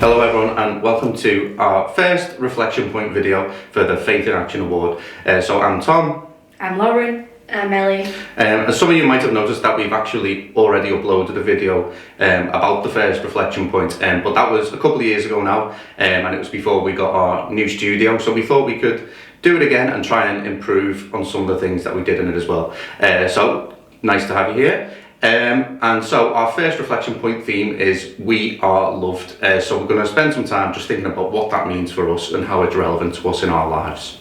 Hello everyone and welcome to our first reflection point video for the Faith in Action Award. So I'm Tom. I'm Lauren. I'm Ellie. As some of you might have noticed that we've actually already uploaded a video about the first reflection point, but that was a couple of years ago now, and it was before we got our new studio, so we thought we could do it again and try and improve on some of the things that we did in it as well. So nice to have you here. And so our first reflection point theme is we are loved. So we're going to spend some time just thinking about what that means for us and how it's relevant to us in our lives.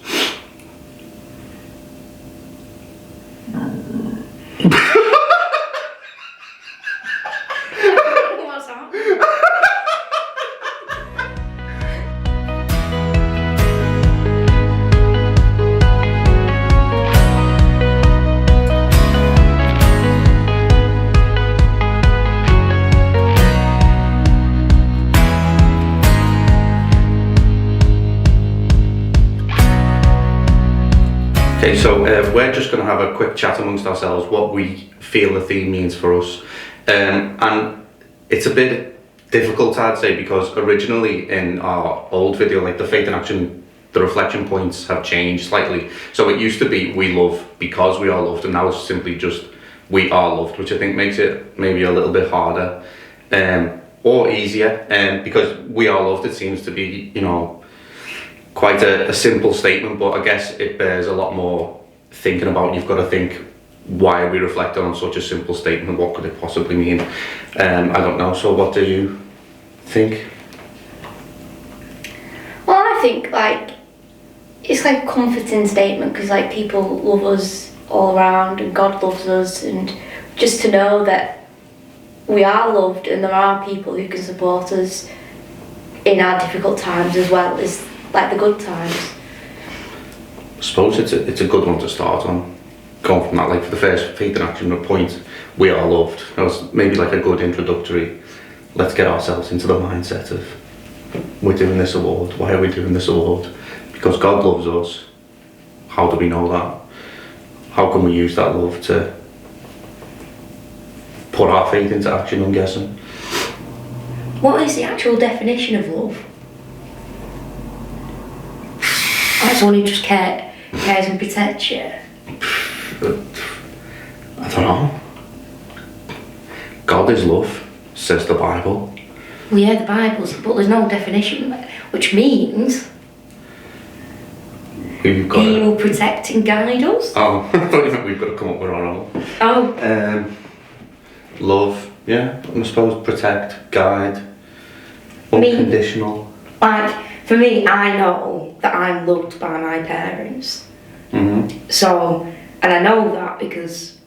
What's that? Okay, so we're just going to have a quick chat amongst ourselves what we feel the theme means for us. And it's a bit difficult, I'd say, because originally in our old video, like the Faith in Action, the reflection points have changed slightly. So it used to be we love because we are loved, and now it's simply just we are loved, which I think makes it maybe a little bit harder or easier. Because we are loved, it seems to be, quite a simple statement, but I guess it bears a lot more thinking about. You've got to think, why are we reflecting on such a simple statement? What could it possibly mean? I don't know. So what do you think? Well, I think it's like a comforting statement because people love us all around and God loves us, and just to know that we are loved and there are people who can support us in our difficult times as well as like the good times. I suppose it's a good one to start on. Going from that, like for the first Faith in Action point, we are loved. That was maybe like a good introductory. Let's get ourselves into the mindset of we're doing this award. Why are we doing this award? Because God loves us. How do we know that? How can we use that love to put our faith into action, I'm guessing? What is the actual definition of love? Someone who just cares and protects you. I don't know. God is love, says the Bible. Well, yeah, the Bible's, but there's no definition, which means He will protect and guide us. Oh, I thought you meant we've got to come up with our own. Oh. Love, yeah, I suppose protect, guide, unconditional. For me, I know that I'm loved by my parents. Mm-hmm. So, and I know that because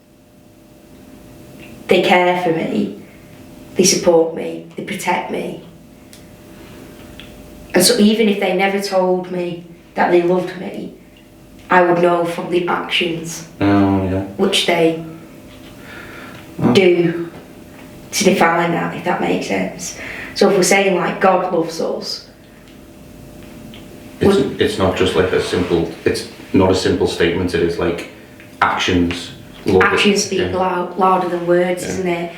they care for me, they support me, they protect me. And so even if they never told me that they loved me, I would know from the actions which they do to define that, if that makes sense. So if we're saying God loves us, it's not just it's not a simple statement, it is like actions. Actions speak louder than words, isn't it?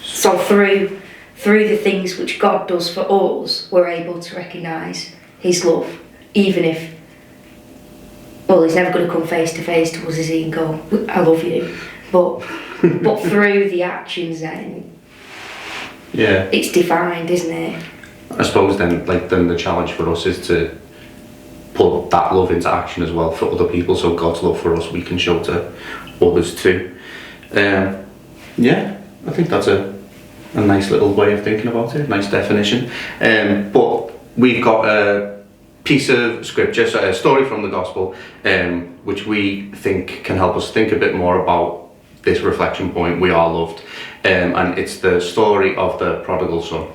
So through the things which God does for us, we're able to recognise His love, even if, He's never going to come face to face to us, is He, and go, I love you. But through the actions then, it's defined, isn't it? I suppose then the challenge for us is to put that love into action as well for other people, so God's love for us we can show to others too. I think that's a nice little way of thinking about it, nice definition. But we've got a piece of scripture, so a story from the gospel, which we think can help us think a bit more about this reflection point, we are loved, and it's the story of the prodigal son.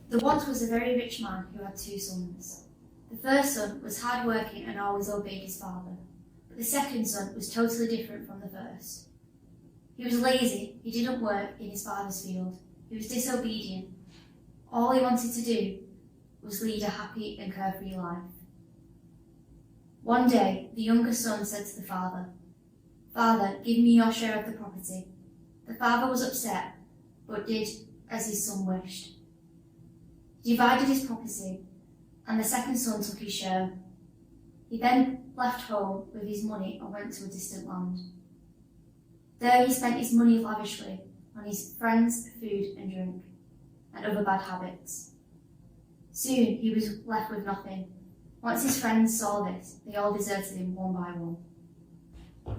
There once was a very rich man who had 2 sons. The first son was hard-working and always obeyed his father, but the second son was totally different from the first. He was lazy, he didn't work in his father's field, he was disobedient. All he wanted to do was lead a happy and carefree life. One day, the younger son said to the father, "Father, give me your share of the property." The father was upset, but did as his son wished. He divided his property, and the second son took his share. He then left home with his money and went to a distant land. There he spent his money lavishly on his friends, food and drink, and other bad habits. Soon he was left with nothing. Once his friends saw this, they all deserted him one by one.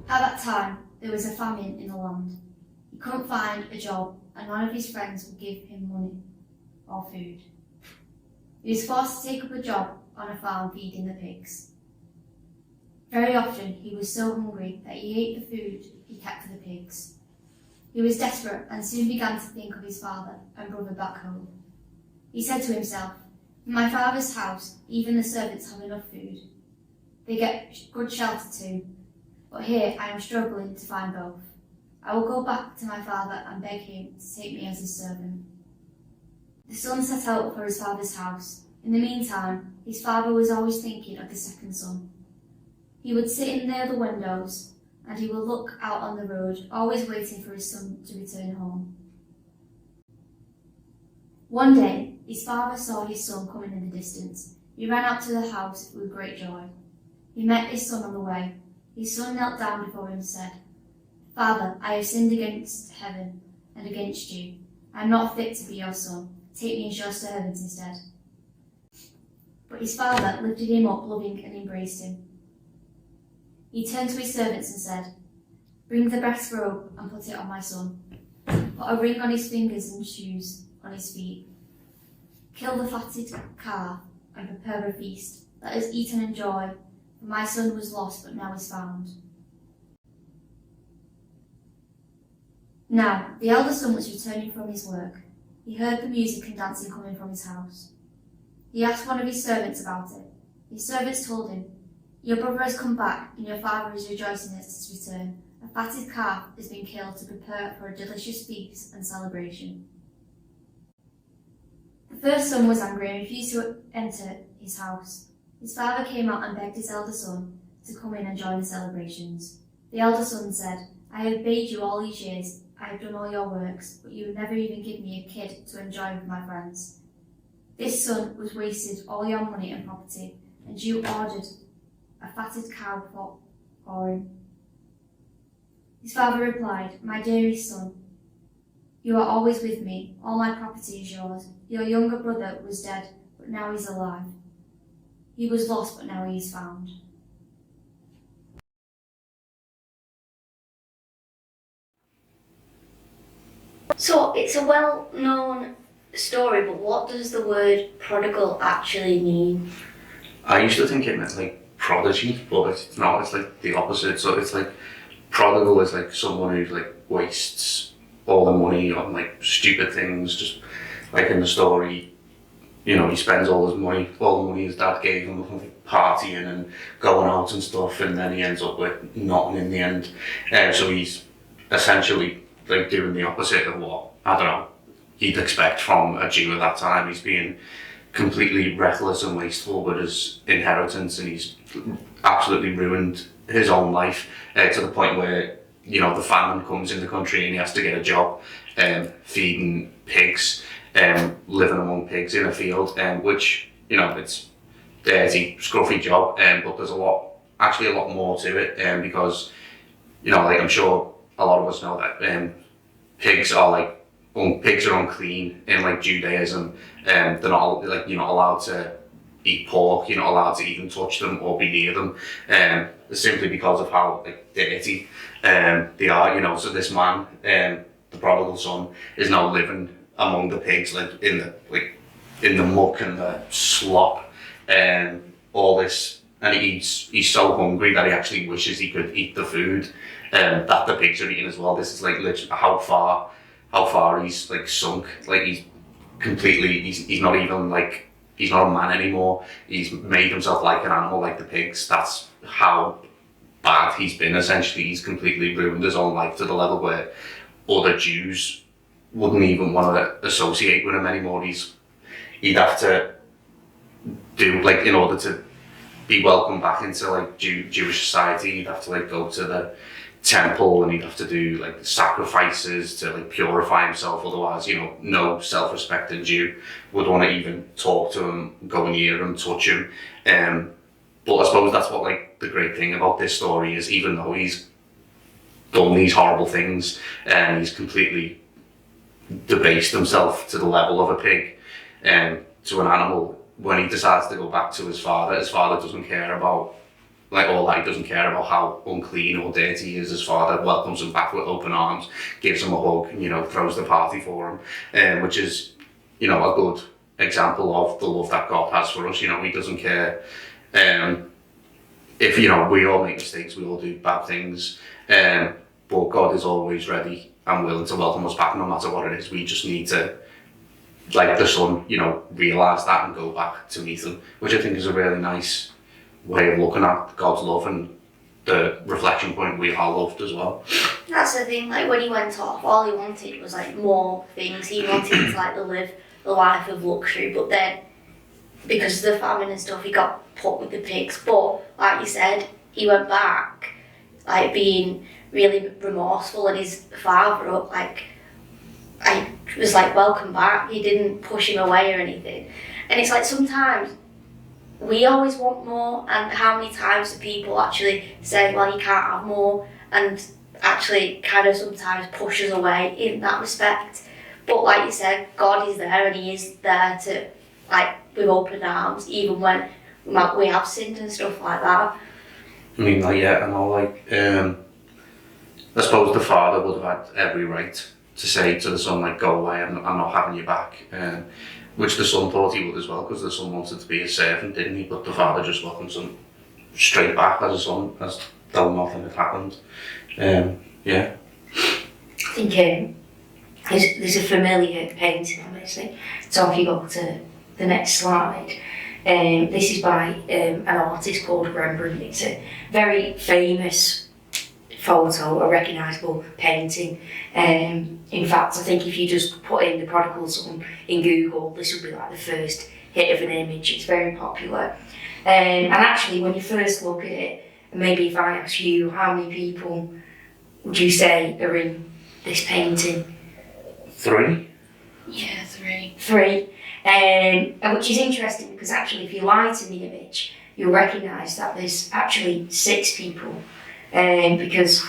At that time, there was a famine in the land. He couldn't find a job, and none of his friends would give him money or food. He was forced to take up a job on a farm feeding the pigs. Very often he was so hungry that he ate the food he kept for the pigs. He was desperate and soon began to think of his father and brother back home. He said to himself, "In my father's house, even the servants have enough food. They get good shelter too, but here I am struggling to find both. I will go back to my father and beg him to take me as his servant." The son set out for his father's house. In the meantime, his father was always thinking of the second son. He would sit in near the windows, and he would look out on the road, always waiting for his son to return home. One day, his father saw his son coming in the distance. He ran out to the house with great joy. He met his son on the way. His son knelt down before him and said, "Father, I have sinned against heaven and against you. I am not fit to be your son. Take me as your servant instead." But his father lifted him up, loving, and embraced him. He turned to his servants and said, "Bring the best robe and put it on my son. Put a ring on his fingers and shoes on his feet. Kill the fatted calf and prepare a feast. Let us eat and enjoy, for my son was lost but now is found." Now, the elder son was returning from his work. He heard the music and dancing coming from his house. He asked one of his servants about it. His servants told him, "Your brother has come back, and your father is rejoicing at his return. A fatted calf has been killed to prepare for a delicious feast and celebration." The first son was angry and refused to enter his house. His father came out and begged his elder son to come in and join the celebrations. The elder son said, "I have obeyed you all these years. I have done all your works, but you have never even given me a kid to enjoy with my friends. This son was wasted all your money and property, and you ordered a fatted cow for him." His father replied, "My dearest son, you are always with me. All my property is yours. Your younger brother was dead, but now he's alive. He was lost, but now he is found." So it's a well-known story, but what does the word prodigal actually mean? I used to think it meant like prodigy, but it's not. It's like the opposite. So it's like prodigal is like someone who like wastes all the money on like stupid things. Just like in the story, you know, he spends all the money his dad gave him, like, partying and going out and stuff, and then he ends up with nothing in the end. So he's essentially like doing the opposite of what, I don't know, you'd expect from a Jew at that time. He's being completely reckless and wasteful with his inheritance, and he's absolutely ruined his own life to the point where, you know, the famine comes in the country and he has to get a job feeding pigs, living among pigs in a field, which, you know, it's dirty, scruffy job, but there's a lot more to it, because, you know, like I'm sure a lot of us know that pigs are unclean in like Judaism. They're not, like, you're not allowed to eat pork. You're not allowed to even touch them or be near them, simply because of how like dirty they are. You know, so this man, the prodigal son, is now living among the pigs, like in the muck and the slop, all this, and he's so hungry that he actually wishes he could eat the food that the pigs are eating as well. This is like literally how far he's like sunk. Like he's not even like, he's not a man anymore. He's made himself like an animal, like the pigs. That's how bad he's been. Essentially, he's completely ruined his own life to the level where other Jews wouldn't even want to associate with him anymore. He'd have to do, like, in order to be welcomed back into like Jewish society, he'd have to like go to temple, and he'd have to do like sacrifices to like purify himself. Otherwise, no self-respecting Jew would want to even talk to him, go near him, touch him. But I suppose that's what like the great thing about this story is, even though he's done these horrible things and he's completely debased himself to the level of a pig, to an animal, when he decides to go back to his father doesn't care about he doesn't care about how unclean or dirty he is. His father welcomes him back with open arms, gives him a hug, throws the party for him, which is, a good example of the love that God has for us. He doesn't care if, we all make mistakes, we all do bad things, but God is always ready and willing to welcome us back no matter what it is. We just need to, like the son, realise that and go back to meet him, which I think is a really nice way of looking at God's love and the reflection point we are loved as well. That's the thing, like when he went off, all he wanted was like more things. He wanted to like live the life of luxury, but then because of the famine and stuff, he got put with the pigs. But like you said, he went back like being really remorseful, and his father was like, welcome back. He didn't push him away or anything. And it's like sometimes we always want more, and how many times do people actually say, well, you can't have more, and actually kind of sometimes push us away in that respect. But like you said, God is there, and he is there to, like, with open arms, even when we have sinned and stuff like that. I mean, I suppose the father would have had every right to say to the son, like, go away, I'm not having you back. Which the son thought he would as well, because the son wanted to be his servant, didn't he? But the father just welcomes him straight back as a son, as though nothing had happened. Yeah. I think there's a familiar painting, obviously. So if you go to the next slide, this is by an artist called Rembrandt. It's a very famous photo, a recognisable painting. In fact, I think if you just put in the Prodigal Son in Google, this will be like the first hit of an image. It's very popular. And actually, when you first look at it, and maybe if I ask you, how many people would you say are in this painting? 3? Yeah, 3. 3. And which is interesting, because actually if you lighten the image, you'll recognise that there's actually 6 people. Because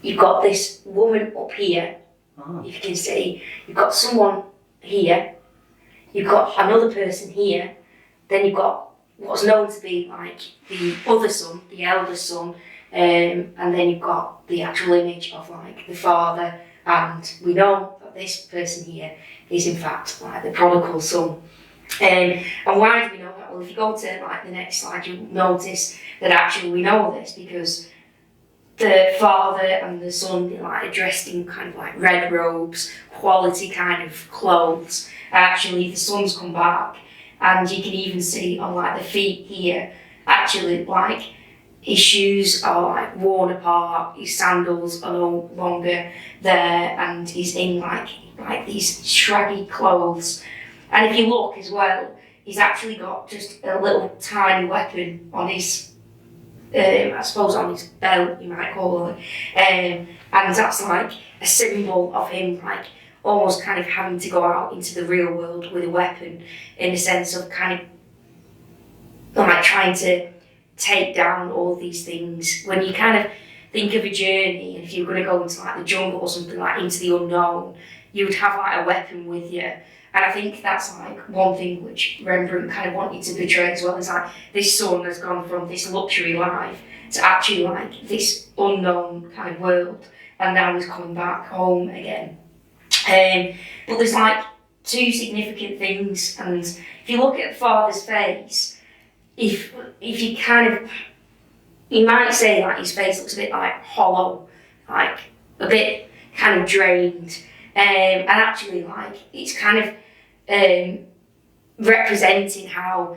you've got this woman up here, if you can see, you've got someone here, you've got another person here, then you've got what's known to be like the other son, the eldest son, and then you've got the actual image of like the father, and we know that this person here is in fact like the prodigal son. And why do we know that? Well, if you go to like the next slide, you'll notice that actually we know this because the father and the son, they're like dressed in kind of like red robes, quality kind of clothes. Actually, the son's come back, and you can even see on like the feet here, actually like his shoes are like worn apart, his sandals are no longer there, and he's in like these shaggy clothes. And if you look as well, he's actually got just a little tiny weapon on his, I suppose on his belt, you might call it. And that's like a symbol of him like almost kind of having to go out into the real world with a weapon, in a sense of kind of like trying to take down all these things. When you kind of think of a journey, if you were going to go into like the jungle or something, like into the unknown, you would have like a weapon with you. And I think that's like one thing which Rembrandt kind of wanted to portray as well, is like this son has gone from this luxury life to actually like this unknown kind of world, and now he's coming back home again. But there's like 2 significant things, and if you look at the father's face, if you kind of, you might say like his face looks a bit like hollow, like a bit kind of drained. And actually, like, it's kind of representing how,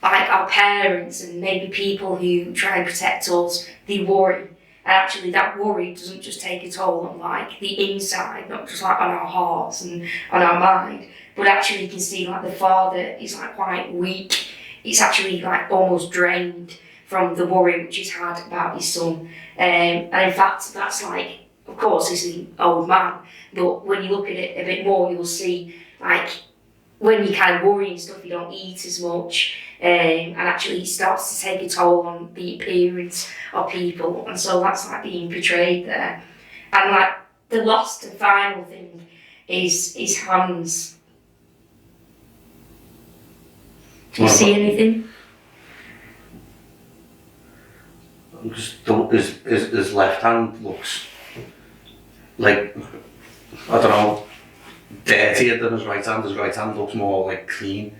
like, our parents and maybe people who try and protect us, they worry. And actually, that worry doesn't just take a toll on, like, the inside, not just, like, on our hearts and on our mind, but actually you can see, like, the father is, like, quite weak. It's actually, like, almost drained. from the worry which he's had about his son. And in fact, that's like, of course, he's an old man, but when you look at it a bit more, you'll see, like, when you kind of worry and stuff, you don't eat as much, and actually it starts to take a toll on the appearance of people, and so that's like being portrayed there. And like the last and final thing is his hands. Do you see anything? His left hand looks like, I don't know, dirtier than his right hand. His right hand looks more like clean.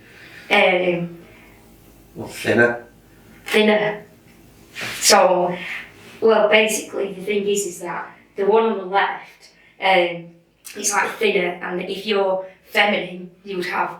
Or thinner. Thinner. So, well, basically the thing is that the one on the left, is like thinner, and if you're feminine, you would have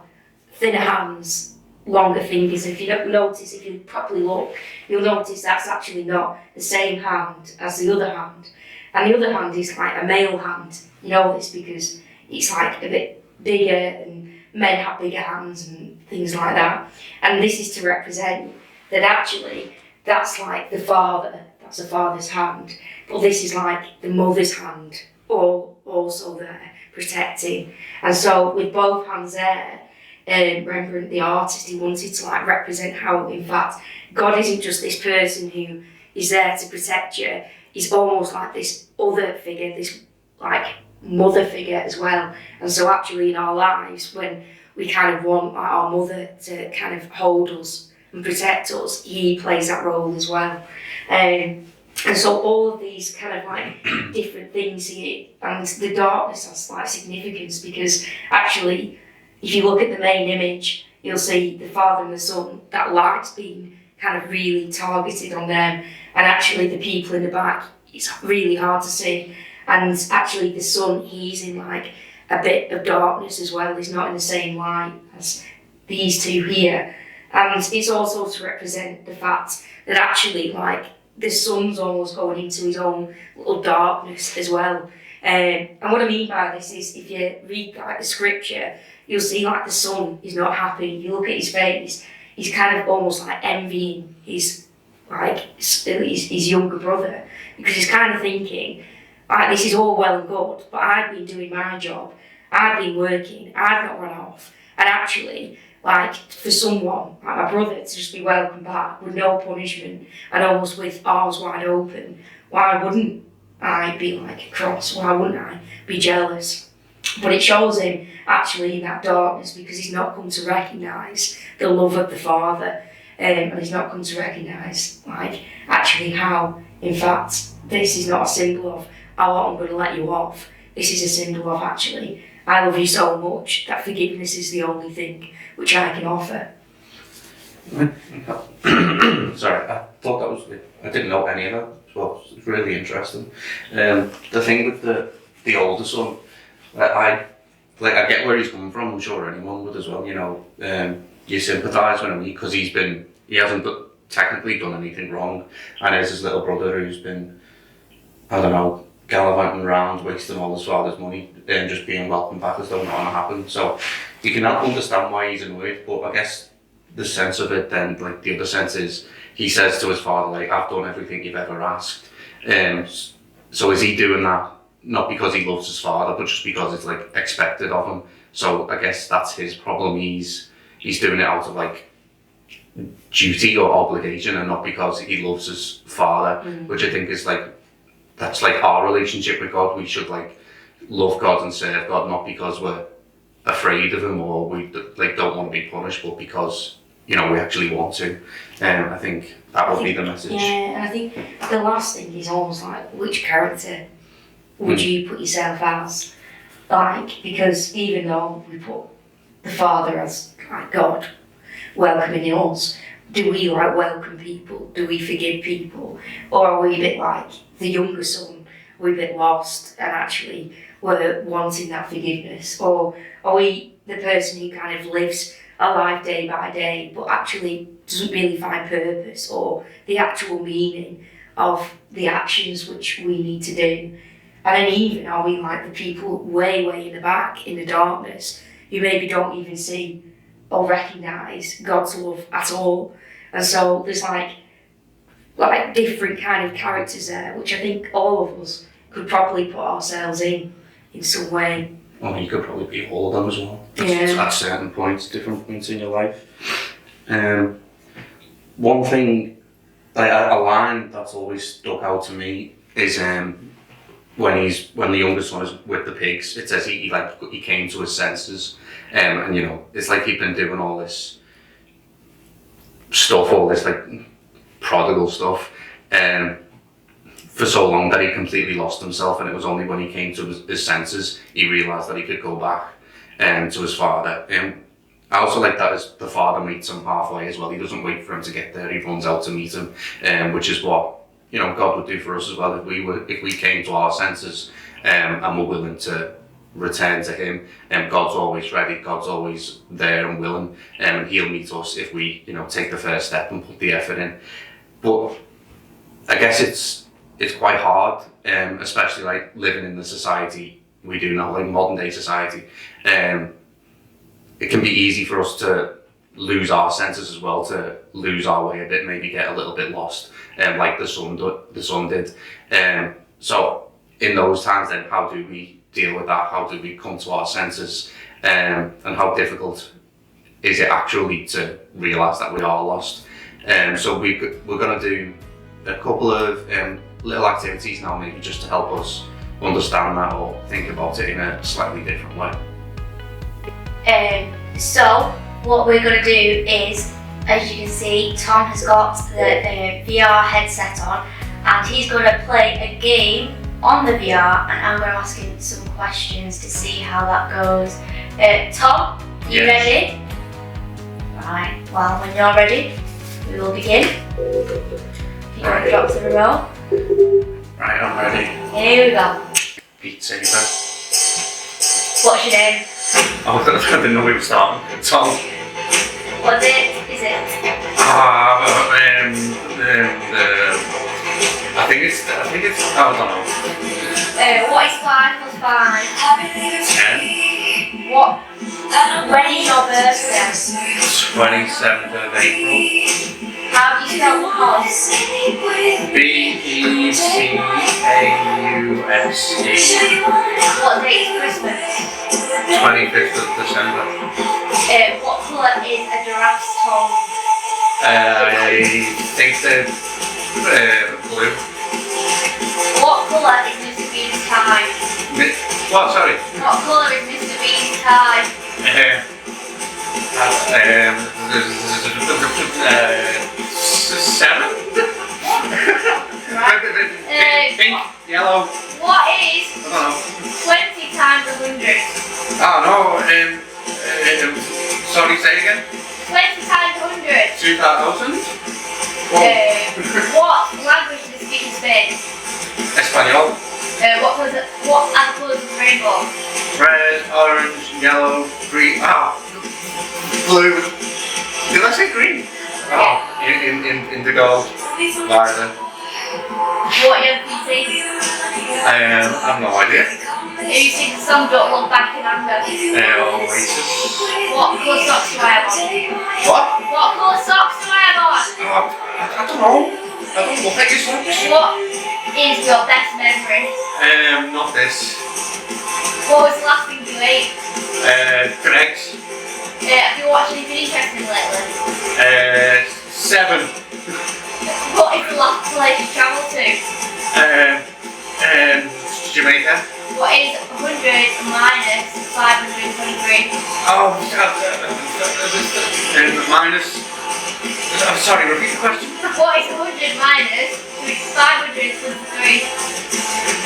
thinner hands, longer fingers. If you don't notice, if you properly look, you'll notice that's actually not the same hand as the other hand. And the other hand is like a male hand. You know this because it's like a bit bigger, and men have bigger hands and things like that. And this is to represent that actually that's like the father, that's the father's hand, but this is like the mother's hand, all also there protecting. And so with both hands there, Rembrandt, the artist, he wanted to like represent how, in fact, God isn't just this person who is there to protect you. He's almost like this other figure, this like mother figure as well. And so actually in our lives, when we kind of want like our mother to kind of hold us and protect us, he plays that role as well. And so all of these kind of like different things here, and the darkness has like significance because actually, if you look at the main image, you'll see the father and the son, that light's been kind of really targeted on them, and actually the people in the back, it's really hard to see. And actually the son, he's in like a bit of darkness as well. He's not in the same light as these two here. And it's also to represent the fact that actually like the son's almost going into his own little darkness as well. And what I mean by this is if you read like the scripture, you'll see like the son is not happy. You look at his face, he's kind of almost like envying his younger brother, because he's kind of thinking, like, this is all well and good, but I've been doing my job, I've been working, I've not run off, and actually, like, for someone like my brother to just be welcomed back with no punishment and almost with arms wide open, why wouldn't I be like cross? Why wouldn't I be jealous? But it shows him actually in that darkness because he's not come to recognise the love of the Father, and he's not come to recognise like actually how, in fact, this is not a symbol of, oh, I'm going to let you off. This is a symbol of actually, I love you so much that forgiveness is the only thing which I can offer. Sorry, I thought that was, I didn't know any of that, so it's really interesting. The thing with the older son, I get where he's coming from. I'm sure anyone would as well. You know, you sympathise with him because he hasn't technically done anything wrong, and there's his little brother who's been, I don't know, gallivanting around, wasting all his father's money, and just being welcomed back as though nothing happened. So you can help understand why he's annoyed, but I guess the sense of it then, like the other sense is, he says to his father, like, I've done everything you've ever asked. So is he doing that not because he loves his father, but just because it's like expected of him? So I guess that's his problem. He's doing it out of like duty or obligation, and not because he loves his father, which I think is like, that's like our relationship with God. We should like love God and serve God, not because we're afraid of him or we like don't want to be punished, but because, you know, we actually want to. I think that would be the message. Yeah, and I think the last thing is almost like, which character would you put yourself as? Like, because even though we put the Father as like God welcoming us, do we like welcome people? Do we forgive people? Or are we a bit like the younger son? We're a bit lost and actually we're wanting that forgiveness? Or are we the person who kind of lives a life day by day but actually doesn't really find purpose or the actual meaning of the actions which we need to do? And then even are we like the people way in the back in the darkness who maybe don't even see or recognise God's love at all? And so there's like like different kind of characters there, which I think all of us could probably put ourselves in some way. Well, you could probably be all of them as well. Yeah. At certain points, different points in your life. One thing, like a line that's always stuck out to me is when the younger son is with the pigs. It says he came to his senses, and it's like he'd been doing all this stuff, all this like prodigal stuff, for so long that he completely lost himself, and it was only when he came to his senses he realised that he could go back to his father. I also like that the father meets him halfway as well. He doesn't wait for him to get there, he runs out to meet him, which is what God would do for us as well if we came to our senses and were willing to return to him. God's always ready, God's always there and willing, and he'll meet us if we take the first step and put the effort in. But I guess it's quite hard, especially like living in the society we do now, like modern day society. It can be easy for us to lose our senses as well, to lose our way a bit, maybe get a little bit lost, like the son did. So in those times then, how do we deal with that? How do we come to our senses? And how difficult is it actually to realise that we are lost? So we're going to do a couple of little activities now, maybe just to help us understand that or think about it in a slightly different way. So what we're going to do is, as you can see, Tom has got the VR headset on, and he's going to play a game on the VR, and I'm going to ask him some questions to see how that goes. Tom, you ready? Right, well, when you're ready, we will begin. You can drop to the roll. Right, I'm ready. Here we go. Beat Saber. What's your name? Oh, I didn't know we were starting. Tom. What date is it? I think it's, I don't know. What is 5 plus 5? 10. What? When is your birthday? 27th of April. How do you spell Beausce? Beausce. What date is Christmas? 25th of December. What colour is a giraffe's tongue? I think they're blue. What colour is Mr. Bean's tie? What, sorry? What colour is Mr. Bean's tie? 7? Right. Pink, yellow. What is I don't know. 20 times 100? Oh no, sorry, say again? 20 times 100. 2000? What language does it speak in Spain? Espanol. What are the colours of the rainbow? Red, orange, yellow, green. Blue. Did I say green? Oh, indigo, violet. What year do you sing? I have no idea. Who sings the song Don't Look Back in Anger? Oasis. What colour socks do I have on? What? What colour socks do I have on? I don't know. I don't look at your socks. What is your best memory? Not this. What was the last thing you ate? Correct. Have you watched anything interesting lately? 7. What is the last place you travelled to? Jamaica. What is 100 minus 523? Oh, minus. Sorry, repeat the question. What is 100 minus 523?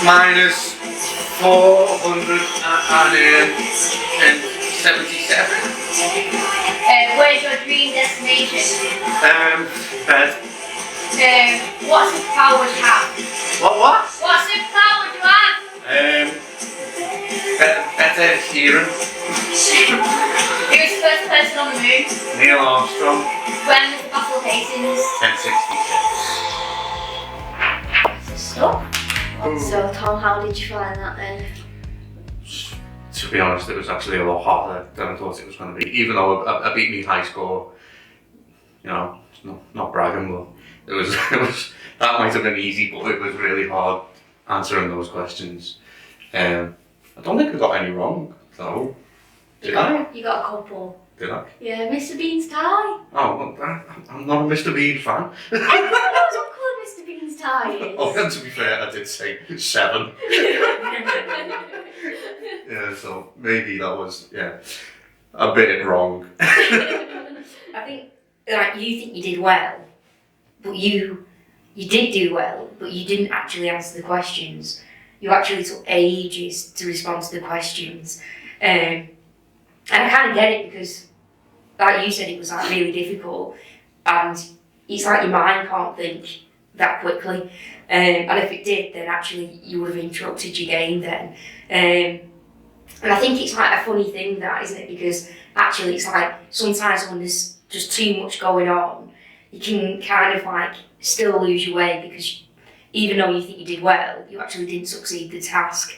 Minus 477. Where's your dream destination? Bed. What superpower would you have? What? What superpower would you have? Better hearing. Who was the first person on the moon? Neil Armstrong. When was the Battle of Hastings? 1066. Stop. So Tom, how did you find that then? To be honest, it was actually a lot harder than I thought it was going to be. Even though I beat me high score, not bragging, but it was That might have been easy, but it was really hard answering those questions. I don't think I got any wrong, though. Did I? You got a couple. Did I? Yeah, Mr. Bean's tie. Oh, well, I'm not a Mr. Bean fan. Everyone knows how cool Mr. Bean's tie is. Oh, and to be fair, I did say 7. Yeah, so maybe that was, a bit wrong. I think, like, you think you did well, but you did do well, but you didn't actually answer the questions. You actually took ages to respond to the questions. And I kind of get it because, like you said, it was like really difficult, and it's like your mind can't think that quickly. And if it did, then actually you would have interrupted your game then. And I think it's like a funny thing, that, isn't it? Because actually it's like sometimes when there's just too much going on, you can kind of like still lose your way, because even though you think you did well, you actually didn't succeed the task,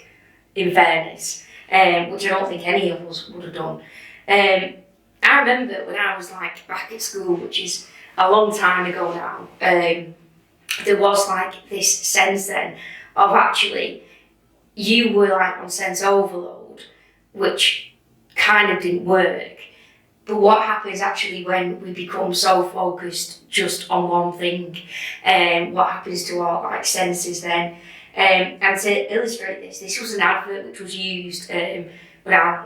in fairness, which I don't think any of us would have done. I remember when I was like back at school, which is a long time ago now, there was like this sense then of actually you were like on sense overload, which kind of didn't work. But what happens actually when we become so focused just on one thing, what happens to our like senses then? And to illustrate this was an advert which was used when I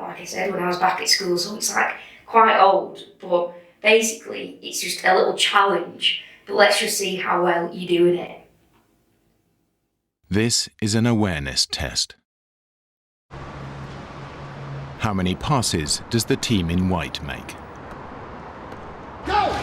was back at school, so it's like quite old, but basically it's just a little challenge, but let's just see how well you're doing it. This is an awareness test. How many passes does the team in white make? Go!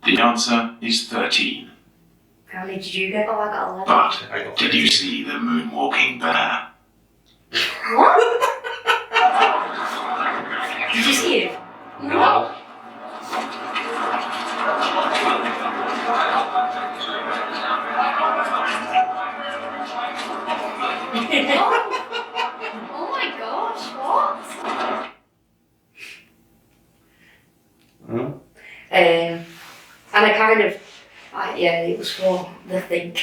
The answer is 13. How many did you get? Oh, I got 11. But did you see the moonwalking bear? What? Did you see it? No. Oh my gosh, what? And I kind of, it was for the think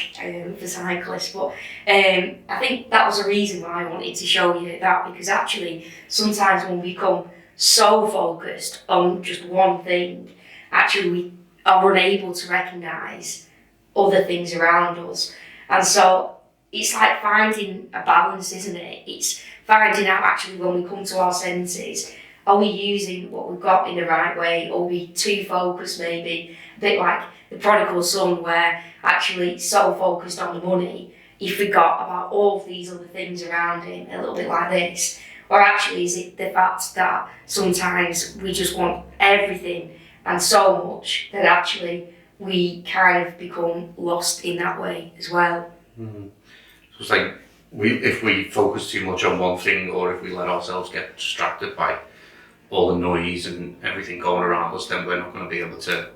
for cyclists, but I think that was a reason why I wanted to show you that, because actually sometimes when we become so focused on just one thing, actually we are unable to recognise other things around us. And so it's like finding a balance, isn't it? It's finding out actually when we come to our senses, are we using what we've got in the right way, or are we too focused maybe? A bit like the prodigal son, where actually so focused on the money, he forgot about all of these other things around him, a little bit like this. Or actually is it the fact that sometimes we just want everything and so much that actually we kind of become lost in that way as well. Mm-hmm. So it's like if we focus too much on one thing, or if we let ourselves get distracted by all the noise and everything going around us, then we're not going to be able to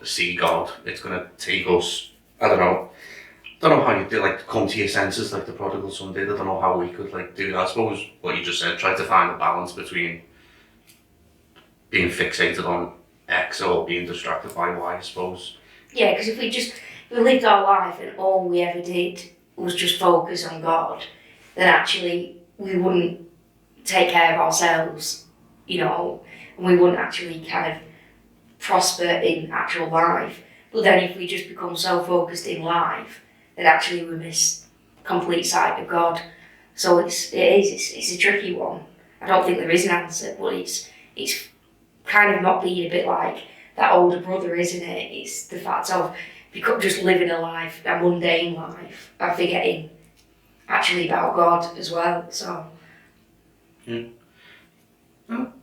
see God. It's going to take us, I don't know how you do, like, come to your senses like the prodigal son did. I don't know how we could like do that. I suppose what you just said, try to find a balance between being fixated on X or being distracted by Y, I suppose. Yeah, because if we lived our life and all we ever did was just focus on God, then actually we wouldn't take care of ourselves, and we wouldn't actually kind of prosper in actual life. But then if we just become so focused in life, then actually we miss complete sight of God. So it's a tricky one. I don't think there is an answer, but it's kind of not being a bit like that older brother, isn't it? It's the fact of just living a mundane life, and forgetting actually about God as well. So yeah, well,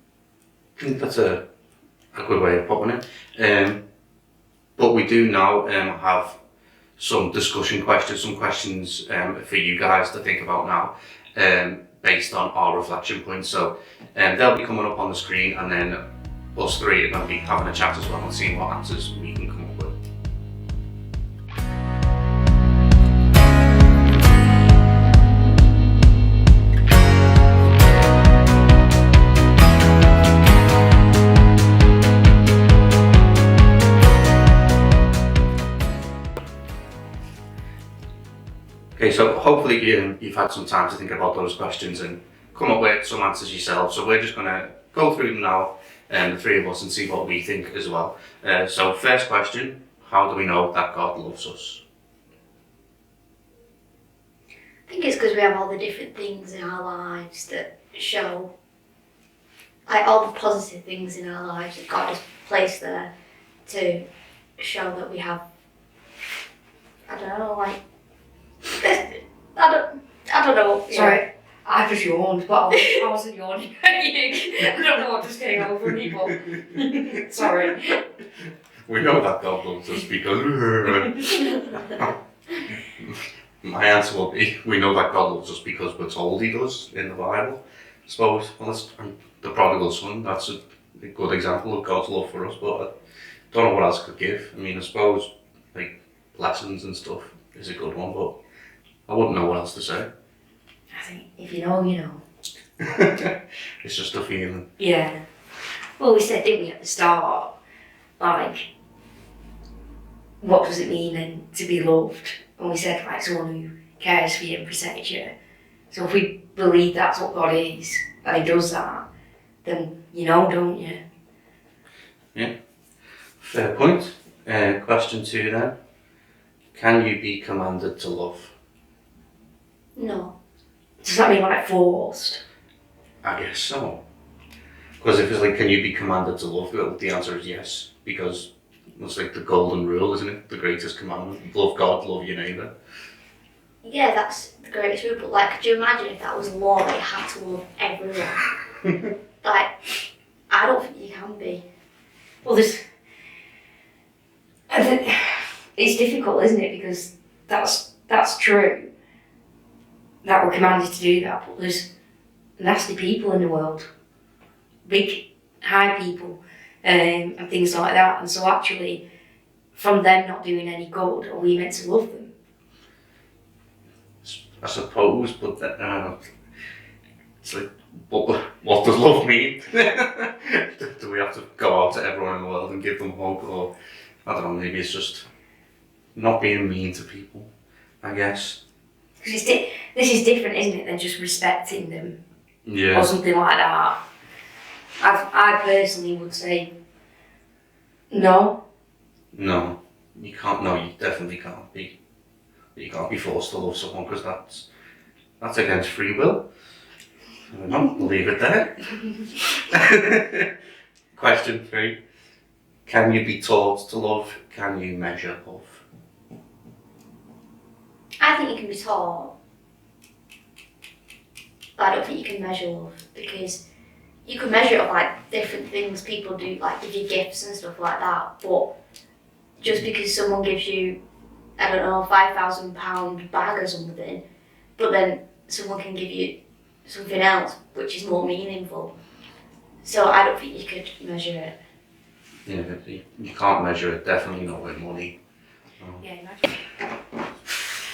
I think that's a good way of putting it. But we do now have some discussion questions, some questions for you guys to think about now, based on our reflection points. So they'll be coming up on the screen, and then us three are going to be having a chat as well and seeing what answers we can come up with. Okay, so hopefully you've had some time to think about those questions and come up with some answers yourself. So we're just going to go through them now, the three of us, and see what we think as well. So first question, how do we know that God loves us? I think it's because we have all the different things in our lives that show, like all the positive things in our lives that God has placed there to show that we have, I don't know, like, I don't know. Sorry, I just yawned, but I wasn't yawning at you. I don't know what just came over me, but sorry. We know that God loves us because... My answer will be, we know that God loves us because we're told he does in the Bible. I suppose, well, that's the prodigal son, that's a good example of God's love for us, but I don't know what else I could give. I mean, I suppose, like, lessons and stuff is a good one, but I wouldn't know what else to say. I think if you know, you know. It's just a feeling. Yeah. Well, we said, didn't we, at the start, like, what does it mean then to be loved? And we said, like, someone who cares for you and protects you. So if we believe that's what God is, and he does that, then you know, don't you? Yeah. Fair point. Question 2 then. Can you be commanded to love? No. Does that mean like forced? I guess so. Because if it's like, can you be commanded to love? Well, the answer is yes, because it's like the golden rule, isn't it? The greatest commandment. Love God, love your neighbour. Yeah, that's the greatest rule, but like, could you imagine if that was a law that you had to love everyone? Like, I don't think you can be. Well, I think it's difficult, isn't it? Because that's true. That we're commanded to do that, but there's nasty people in the world. Big, high people, and things like that. And so actually, from them not doing any good, are we meant to love them? I suppose, but it's like, what does love mean? Do we have to go out to everyone in the world and give them hope, or I don't know, maybe it's just not being mean to people, I guess. Because this is different, isn't it, than just respecting them Yeah. or something like that. I personally would say no. No, you can't. No, you definitely can't be. You can't be forced to love someone because that's against free will. I don't know, we'll leave it there. Question 3. Can you be taught to love? Can you measure love? I think you can be taught, but I don't think you can measure love, because you can measure it on like different things people do, like give you gifts and stuff like that, but just because someone gives you, I don't know, £5,000 bag or something, but then someone can give you something else which is more meaningful. So I don't think you could measure it. Yeah, you can't measure it, definitely not with money. Yeah, imagine.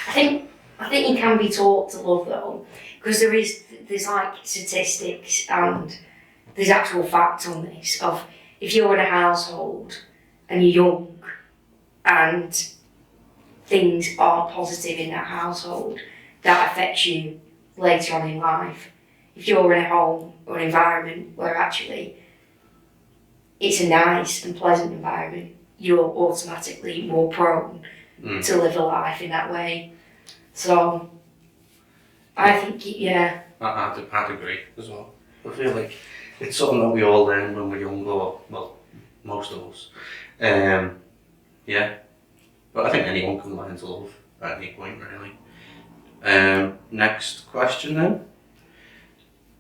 I think you can be taught to love though, because there's like statistics and there's actual facts on this of if you're in a household and you're young and things aren't positive in that household, that affects you later on in life. If you're in a home or an environment where actually it's a nice and pleasant environment, you're automatically more prone to live a life in that way. So, I think, yeah. I'd agree as well. I feel like it's something that we all learn when we're younger, well, most of us. Yeah. But I think anyone can learn to love at any point, really. Next question then.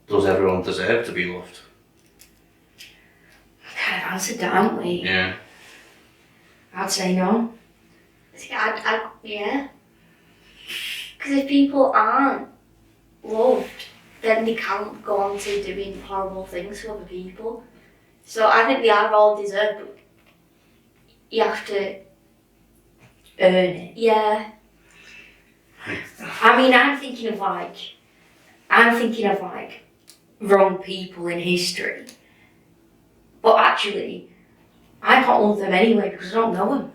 Does everyone deserve to be loved? Kind of answered that, haven't we? Yeah. I'd say no. Yeah. Because if people aren't loved, then they can't go on to doing horrible things to other people. So I think they are all deserved, but you have to Earn it. Yeah. I mean, I'm thinking of like wrong people in history. But actually, I can't love them anyway because I don't know them.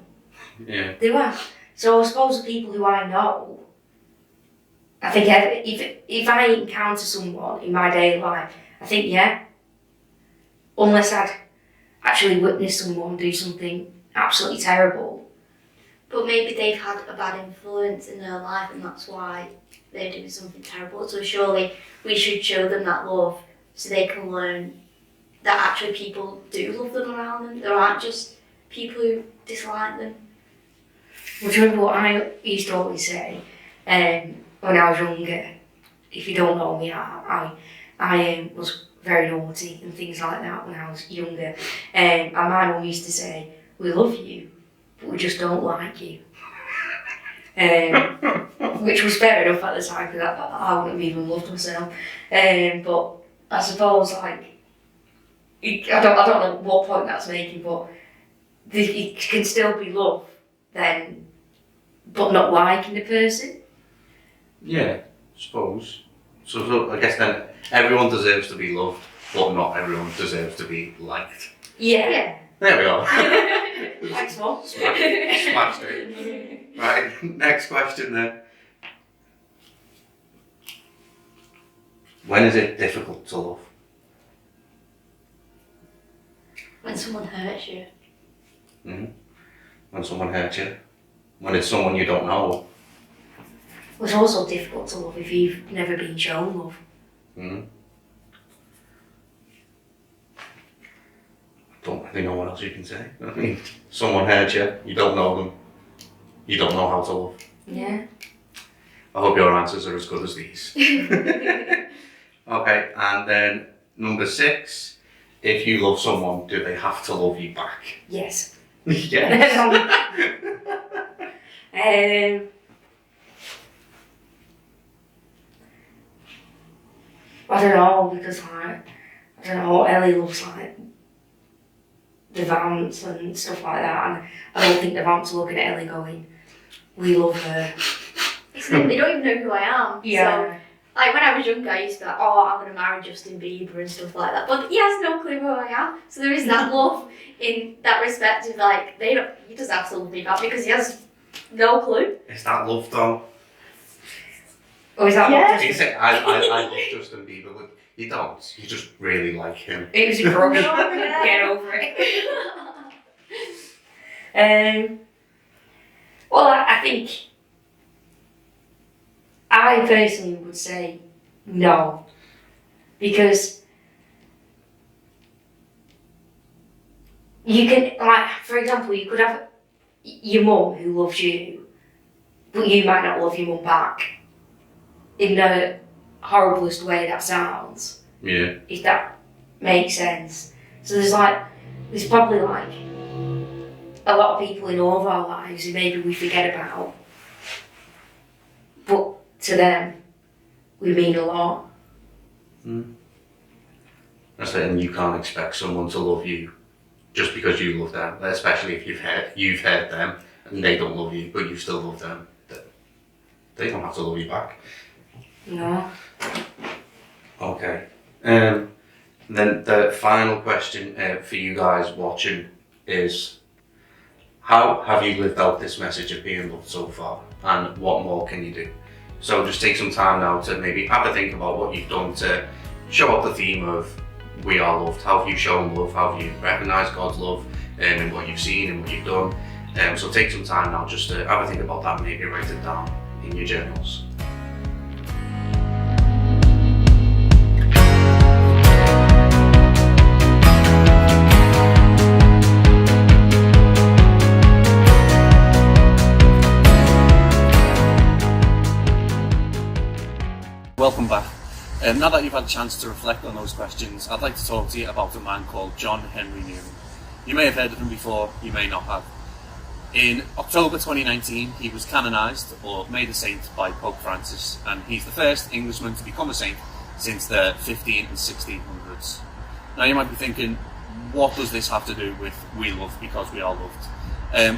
Yeah. Do I? So I suppose the people who I know, I think if I encounter someone in my daily life, I think, yeah, unless I'd actually witnessed someone do something absolutely terrible. But maybe they've had a bad influence in their life and that's why they're doing something terrible. So surely we should show them that love so they can learn that actually people do love them around them. There aren't just people who dislike them. Well, do you remember what I used to always say when I was younger? If you don't know me, I was very naughty and things like that when I was younger. And my mum used to say, we love you, but we just don't like you. Which was fair enough at the time because I wouldn't have even loved myself. But I suppose, like, I don't know what point that's making, but it can still be love then, but not liking the person. Yeah, I suppose. So I guess then everyone deserves to be loved, but not everyone deserves to be liked. Yeah. There we go. Thanks, Mum. Smashed it. Right, next question then. When is it difficult to love? When someone hurts you. When someone hurts you? When it's someone you don't know? It's also difficult to love if you've never been shown love. Don't really know what else you can say. I mean, someone hurt you, you don't know them, you don't know how to love. Yeah. I hope your answers are as good as these. Okay, and then number 6, if you love someone, do they have to love you back? Yes. Yes. I don't know, because I don't know, Ellie loves like the Vamps and stuff like that, and I don't think the Vamps are looking at Ellie going, we love her. They don't even know who I am. Yeah. So, like when I was younger, I used to be like, oh, I'm going to marry Justin Bieber and stuff like that. But he has no clue who I am. So there is that love in that respect of like, he doesn't have to love me back because he has no clue. Is that love though? Or is that Yeah. what You say, I love Justin Bieber, but you don't. You just really like him. it was a crush. Yeah. Get over it. Well, I think I personally would say no, because you can, like, for example, you could have your mum who loves you, but you might not love your mum back. In the horriblest way that sounds. Yeah. If that makes sense. So there's probably like a lot of people in all of our lives who maybe we forget about, but to them we mean a lot. That's it, and you can't expect someone to love you just because you love them, especially if you've hurt them and they don't love you, but you still love them. They don't have to love you back. No. Okay. Then the final question for you guys watching is, how have you lived out this message of being loved so far, and what more can you do? So just take some time now to maybe have a think about what you've done to show up the theme of we are loved. How have you shown love? How have you recognised God's love in what you've seen and what you've done? So take some time now just to have a think about that, maybe write it down in your journals. Welcome back. Now that you've had a chance to reflect on those questions, I'd like to talk to you about a man called John Henry Newman. You may have heard of him before, you may not have. In October 2019, he was canonised or made a saint by Pope Francis, and he's the first Englishman to become a saint since the 15 and 1600s. Now you might be thinking, what does this have to do with we love because we are loved?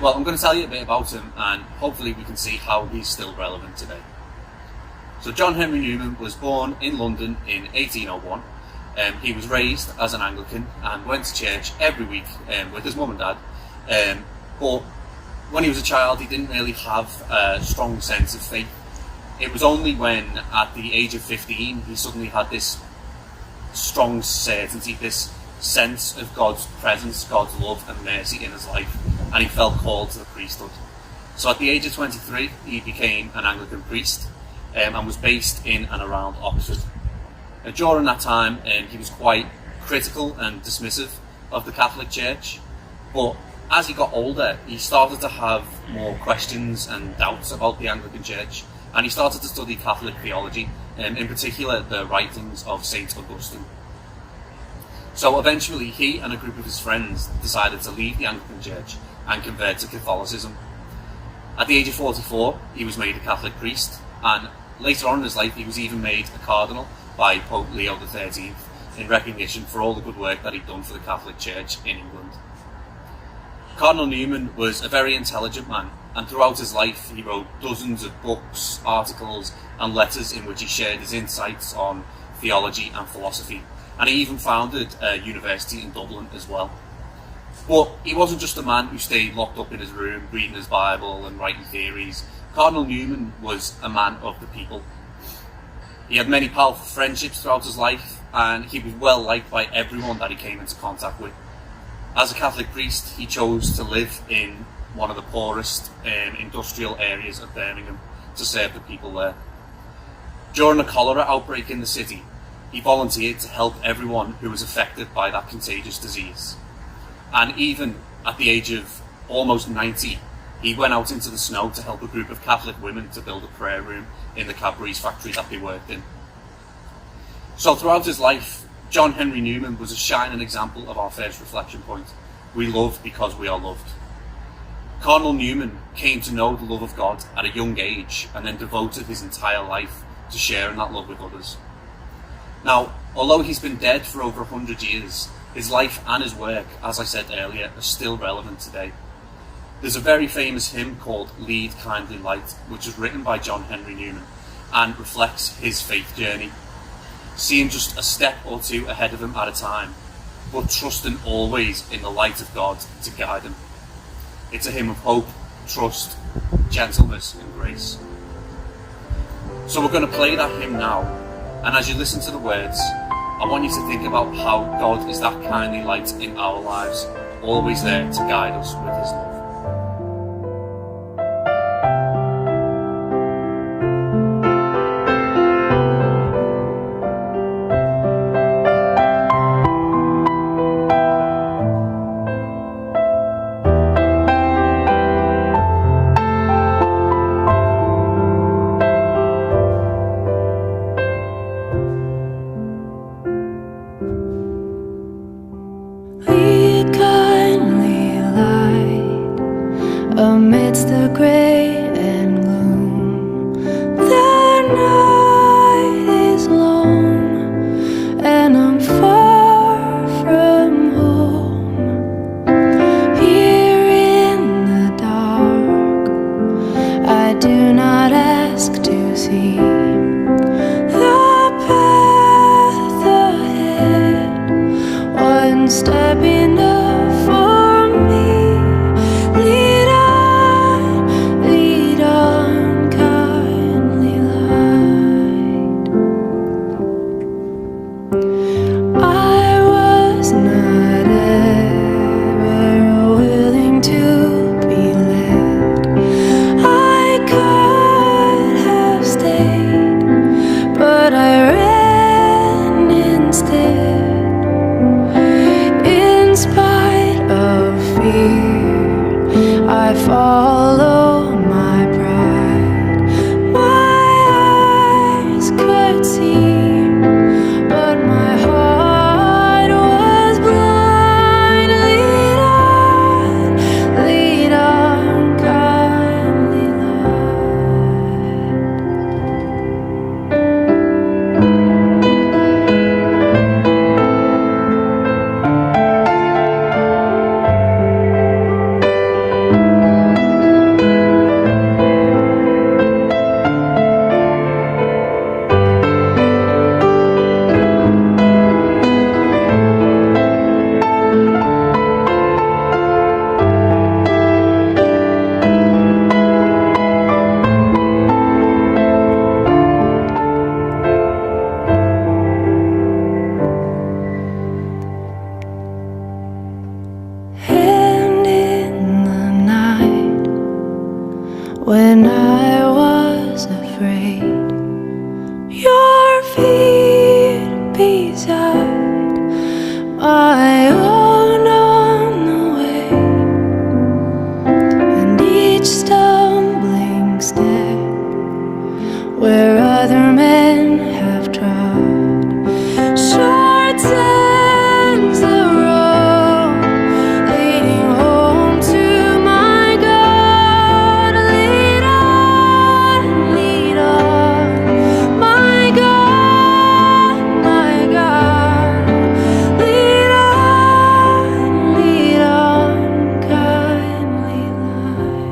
Well, I'm going to tell you a bit about him, and hopefully we can see how he's still relevant today. So John Henry Newman was born in London in 1801. He was raised as an Anglican and went to church every week with his mum and dad. But when he was a child, he didn't really have a strong sense of faith it was only when, at the age of 15, he suddenly had this strong certainty, this sense of God's presence, God's love and mercy in his life, and he felt called to the priesthood. So at the age of 23, he became an Anglican priest and was based in and around Oxford. During that time, he was quite critical and dismissive of the Catholic Church, but as he got older, he started to have more questions and doubts about the Anglican Church, and he started to study Catholic theology, in particular the writings of St. Augustine. So eventually he and a group of his friends decided to leave the Anglican Church and convert to Catholicism. At the age of 44, he was made a Catholic priest, and later on in his life he was even made a cardinal by Pope Leo XIII in recognition for all the good work that he'd done for the Catholic Church in England. Cardinal Newman was a very intelligent man, and throughout his life he wrote dozens of books, articles and letters in which he shared his insights on theology and philosophy, and he even founded a university in Dublin as well. But he wasn't just a man who stayed locked up in his room reading his Bible and writing theories. Cardinal Newman was a man of the people. He had many powerful friendships throughout his life, and he was well liked by everyone that he came into contact with. As a Catholic priest, he chose to live in one of the poorest industrial areas of Birmingham to serve the people there. During the cholera outbreak in the city, he volunteered to help everyone who was affected by that contagious disease. And even at the age of almost 90, he went out into the snow to help a group of Catholic women to build a prayer room in the Cadbury's factory that they worked in. So throughout his life, John Henry Newman was a shining example of our first reflection point. We love because we are loved. Cardinal Newman came to know the love of God at a young age and then devoted his entire life to sharing that love with others. Now, although he's been dead for over 100 years, his life and his work, as I said earlier, are still relevant today. There's a very famous hymn called Lead Kindly Light, which was written by John Henry Newman and reflects his faith journey, seeing just a step or two ahead of him at a time, but trusting always in the light of God to guide him. It's a hymn of hope, trust, gentleness and grace. So we're going to play that hymn now, and as you listen to the words, I want you to think about how God is that kindly light in our lives, always there to guide us with his love. Lead kindly light afraid. Your feet beside my own on the way, and each stumbling step where other men have trod shortens the road leading home to my God. Lead on, my God, my God. Lead on, kindly light.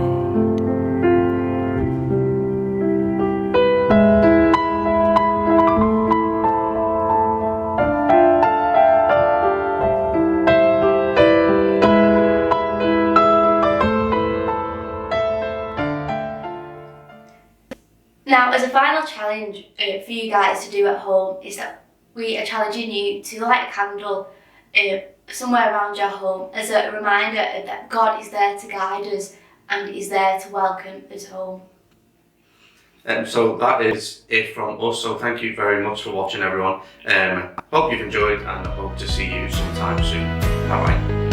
Now, as a final challenge for you guys to do at home is that we are challenging you to light a candle somewhere around your home as a reminder that God is there to guide us and is there to welcome us home. So that is it from us. So thank you very much for watching, everyone. Hope you've enjoyed, and hope to see you sometime soon. Bye bye.